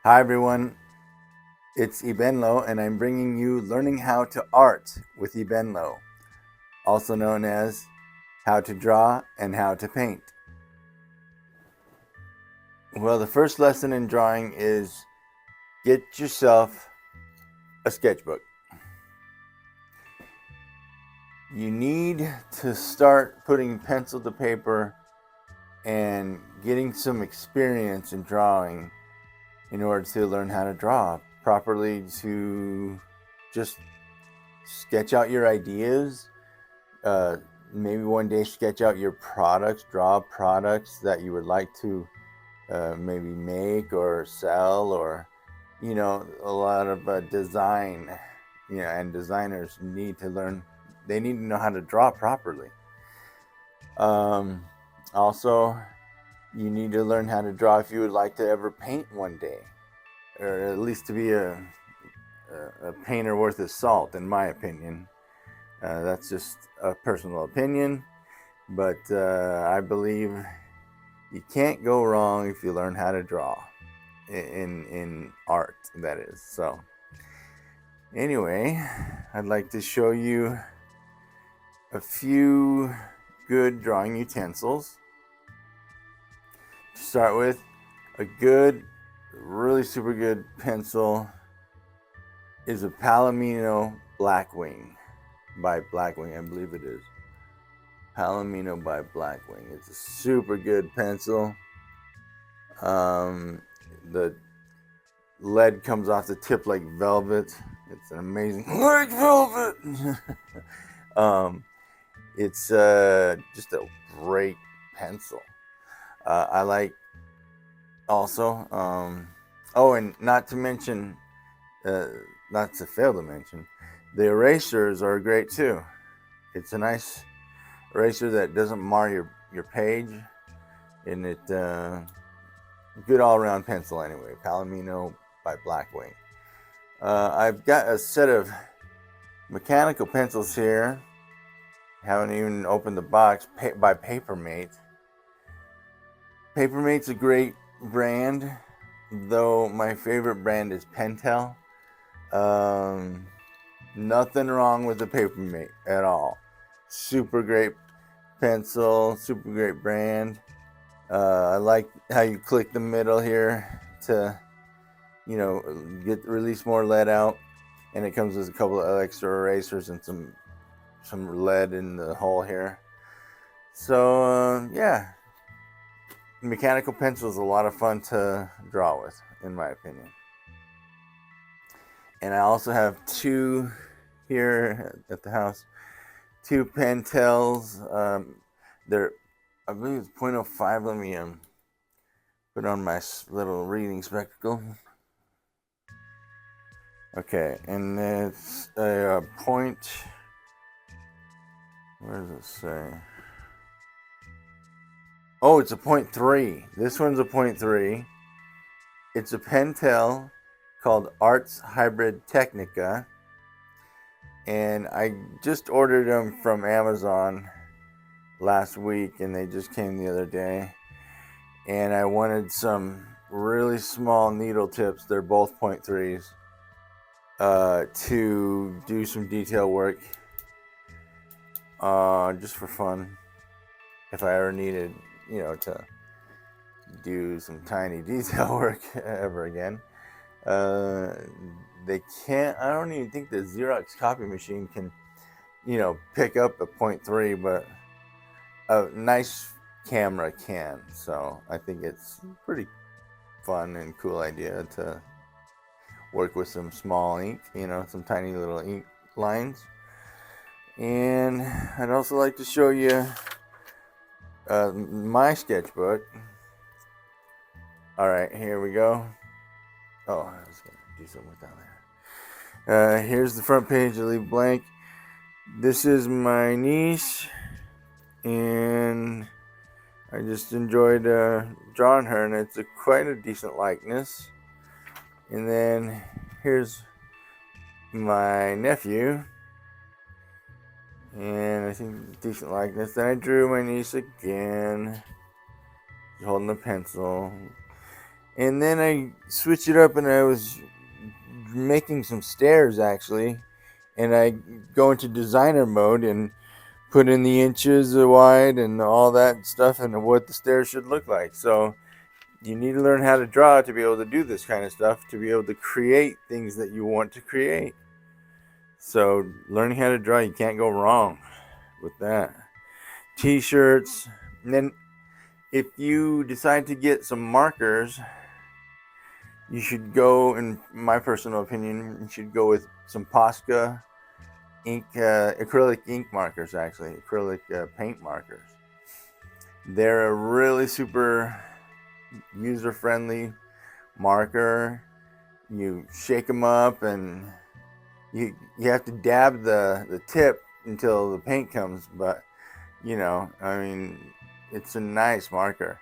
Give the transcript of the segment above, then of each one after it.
Hi everyone, it's EBENLO and I'm bringing you Learning How to Art with EBENLO, also known as How to Draw and How to Paint. Well, the first lesson in drawing is get yourself a sketchbook. You need to start putting pencil to paper and getting some experience in drawing in order to learn how to draw properly, to just sketch out your ideas. Maybe one day sketch out your products, draw products that you would like to maybe make or sell, or a lot of design. And designers need to learn. They need to know how to draw properly. Also, you need to learn how to draw if you would like to ever paint one day, or at least to be a painter worth his salt, in my opinion. That's just a personal opinion, but I believe you can't go wrong if you learn how to draw in art, that is. So anyway, I'd like to show you a few good drawing utensils. To start with, a good, really super good pencil is a Palomino Blackwing by Blackwing, I believe it is. Palomino by Blackwing. It's a super good pencil. The lead comes off the tip like velvet. It's an amazing, like velvet. It's just a great pencil. I like also. And not to mention, not to fail to mention, the erasers are great too. It's a nice eraser that doesn't mar your page, and it good all-around pencil anyway. Palomino by Blackwing. I've got a set of mechanical pencils here. Haven't even opened the box. By Papermate. Papermate's a great brand, though my favorite brand is Pentel. Nothing wrong with the Papermate at all. Super great pencil, super great brand. I like how you click the middle here to, release more lead out, and it comes with a couple of extra erasers and some lead in the hole here. So yeah, mechanical pencil is a lot of fun to draw with, in my opinion. And I also have two here at the house, two Pentels. They're, I believe it's 0.05. Let me put on my little reading spectacle. Okay, and it's a point. Where does it say? Oh, it's a 0.3. This one's a 0.3. It's a Pentel called Arts Hybrid Technica, and I just ordered them from Amazon last week, and they just came the other day. And I wanted some really small needle tips. They're both 0.3s. To do some detail work, just for fun. If I ever needed, to do some tiny detail work ever again. They can't. I don't even think the Xerox copy machine can, pick up a 0.3, but a nice camera can. So I think it's pretty fun and cool idea to work with some small ink, some tiny little ink lines. And I'd also like to show you my sketchbook. All right, here we go. Oh, I was gonna do something with that there. Here's the front page. I leave blank. This is my niece, and I just enjoyed drawing her, and it's quite a decent likeness. And then here's my nephew, and I think decent likeness. Then I drew my niece again, holding a pencil. And then I switched it up and I was making some stairs actually. And I go into designer mode and put in the inches wide and all that stuff and what the stairs should look like. So you need to learn how to draw to be able to do this kind of stuff, to be able to create things that you want to create. So learning how to draw, you can't go wrong with that. T-shirts. And then if you decide to get some markers, you should go, in my personal opinion, you should go with some Posca ink, acrylic ink markers, actually, acrylic paint markers. They're a really super user-friendly marker. You shake them up and you have to dab the tip until the paint comes, but you know, I mean, it's a nice marker.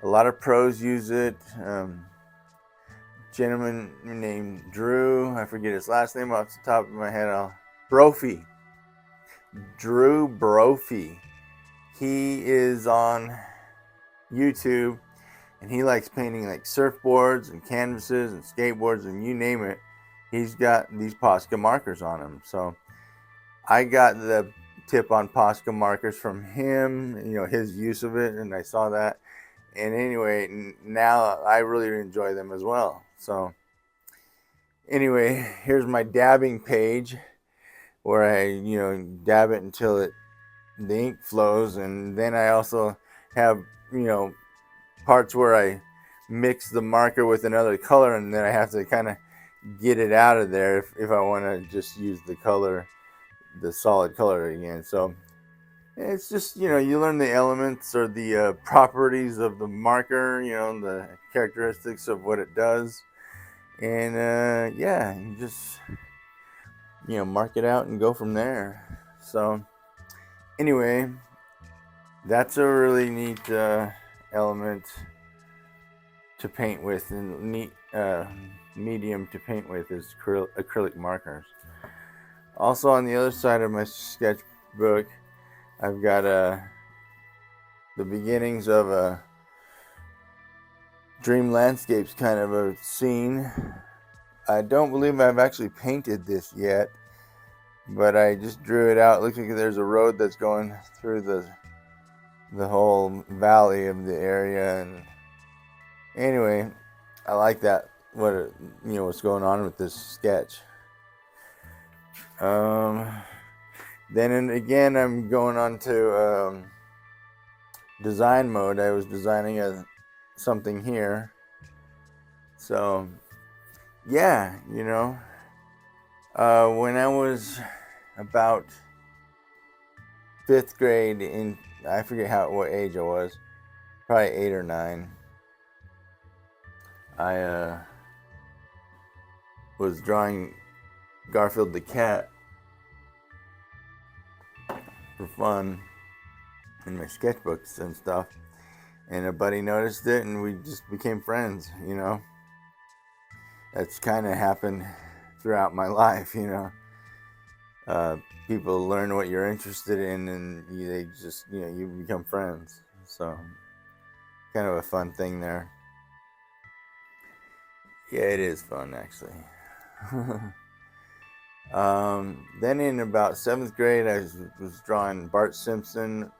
A lot of pros use it. Gentleman named Drew, I forget his last name off the top of my head, Brophy. Drew Brophy. He is on YouTube and he likes painting like surfboards and canvases and skateboards and you name it. He's got these Posca markers on him. So I got the tip on Posca markers from him, you know, his use of it, and I saw that. And anyway, now I really enjoy them as well. So anyway, here's my dabbing page where I, you know, dab it until the ink flows, and then I also have, you know, parts where I mix the marker with another color, and then I have to kind of get it out of there if I want to just use the color, the solid color again. So it's just, you know, you learn the elements or the properties of the marker, you know, the characteristics of what it does, and yeah, you just, you know, mark it out and go from there. So anyway, that's a really neat element to paint with, and neat medium to paint with is acrylic markers. Also on the other side of my sketchbook, I've got the beginnings of a dream landscapes kind of a scene. I don't believe I've actually painted this yet, but I just drew it out. It looks like there's a road that's going through the whole valley of the area, and anyway, I like that, you know, what's going on with this sketch. Then again, I'm going on to design mode. I was designing something here, so yeah, you know, when I was about 5th grade, I forget what age I was, probably 8 or 9. I was drawing Garfield the cat for fun in my sketchbooks and stuff, and a buddy noticed it and we just became friends, you know. That's kind of happened throughout my life, you know. People learn what you're interested in and they just, you know, you become friends. So kind of a fun thing there. Yeah, it is fun actually. Then in about 7th grade, I was drawing Bart Simpson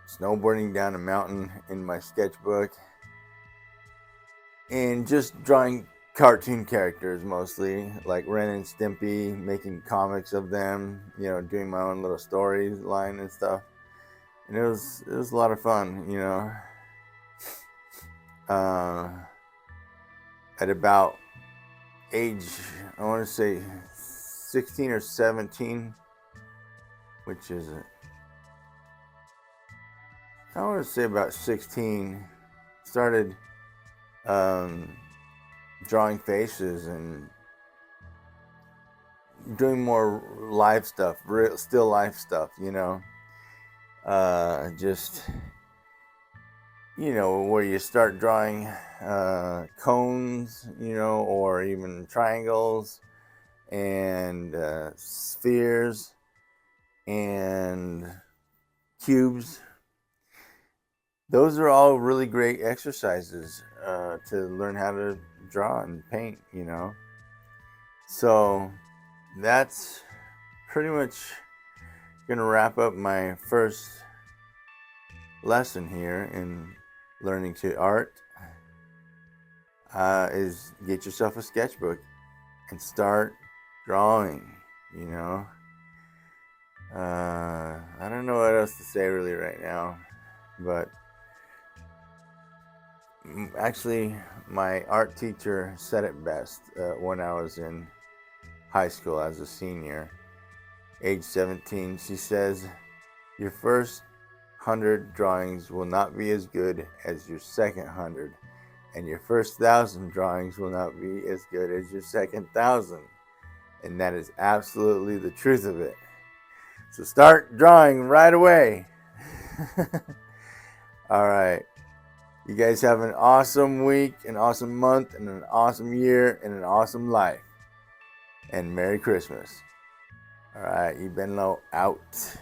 snowboarding down a mountain in my sketchbook, and just drawing cartoon characters mostly, like Ren and Stimpy, making comics of them, you know, doing my own little storyline and stuff. And it was a lot of fun, you know. At about age, I want to say 16 or 17, which is I want to say about 16, started drawing faces and doing more live stuff, still life stuff, you know. Just, you know, where you start drawing cones, you know, or even triangles and spheres and cubes. those are all really great exercises to learn how to draw and paint, you know. So that's pretty much gonna wrap up my first lesson here in learning to art. Is get yourself a sketchbook and start drawing, you know. I don't know what else to say really right now, but actually my art teacher said it best when I was in high school as a senior, age 17. She says, your first 100 drawings will not be as good as your second 100, and your first 1,000 drawings will not be as good as your second 1,000. And that is absolutely the truth of it. So start drawing right away. All right. You guys have an awesome week, an awesome month, and an awesome year, and an awesome life. And Merry Christmas. All right, EBENLO out.